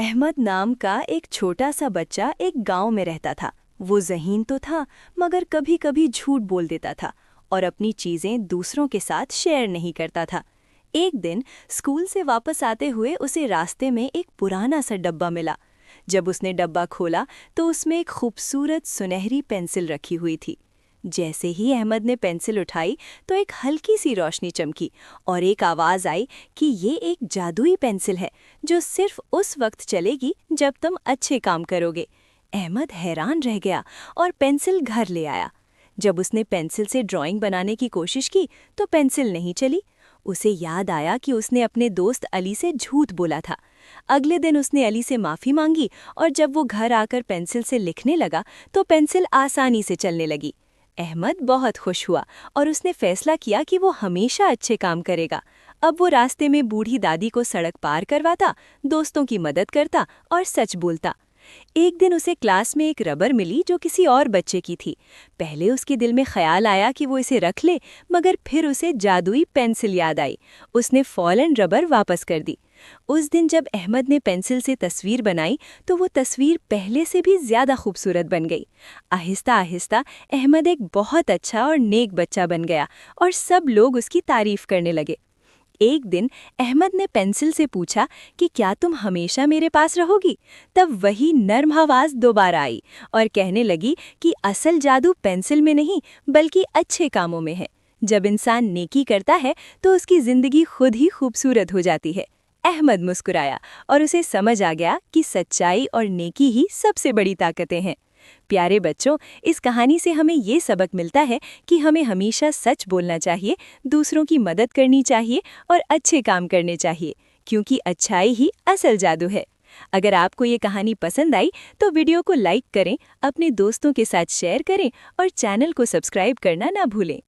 अहमद नाम का एक छोटा सा बच्चा एक गांव में रहता था। वो ज़हीन तो था, मगर कभी कभी झूठ बोल देता था और अपनी चीज़ें दूसरों के साथ शेयर नहीं करता था। एक दिन स्कूल से वापस आते हुए उसे रास्ते में एक पुराना सा डब्बा मिला। जब उसने डब्बा खोला तो उसमें एक खूबसूरत सुनहरी पेंसिल रखी हुई थी। जैसे ही अहमद ने पेंसिल उठाई तो एक हल्की सी रोशनी चमकी और एक आवाज़ आई कि ये एक जादुई पेंसिल है जो सिर्फ उस वक्त चलेगी जब तुम अच्छे काम करोगे। अहमद हैरान रह गया और पेंसिल घर ले आया। जब उसने पेंसिल से ड्राइंग बनाने की कोशिश की तो पेंसिल नहीं चली। उसे याद आया कि उसने अपने दोस्त अली से झूठ बोला था। अगले दिन उसने अली से माफ़ी मांगी और जब वो घर आकर पेंसिल से लिखने लगा तो पेंसिल आसानी से चलने लगी। अहमद बहुत खुश हुआ और उसने फैसला किया कि वो हमेशा अच्छे काम करेगा। अब वो रास्ते में बूढ़ी दादी को सड़क पार करवाता, दोस्तों की मदद करता और सच बोलता। एक दिन उसे क्लास में एक रबर मिली जो किसी और बच्चे की थी। पहले उसके दिल में ख्याल आया कि वो इसे रख ले, मगर फिर उसे जादुई पेंसिल याद आई। उसने फौरन रबर वापस कर दी। उस दिन जब अहमद ने पेंसिल से तस्वीर बनाई तो वो तस्वीर पहले से भी ज़्यादा खूबसूरत बन गई। आहिस्ता आहिस्ता अहमद एक बहुत अच्छा और नेक बच्चा बन गया और सब लोग उसकी तारीफ करने लगे। एक दिन अहमद ने पेंसिल से पूछा कि क्या तुम हमेशा मेरे पास रहोगी? तब वही नर्म आवाज़ दोबारा आई और कहने लगी कि असल जादू पेंसिल में नहीं बल्कि अच्छे कामों में है। जब इंसान नेकी करता है तो उसकी ज़िंदगी खुद ही खूबसूरत हो जाती है। अहमद मुस्कुराया और उसे समझ आ गया कि सच्चाई और नेकी ही सबसे बड़ी ताकतें हैं। प्यारे बच्चों, इस कहानी से हमें ये सबक मिलता है कि हमें हमेशा सच बोलना चाहिए, दूसरों की मदद करनी चाहिए और अच्छे काम करने चाहिए, क्योंकि अच्छाई ही असल जादू है। अगर आपको ये कहानी पसंद आई तो वीडियो को लाइक करें, अपने दोस्तों के साथ शेयर करें और चैनल को सब्सक्राइब करना ना भूलें।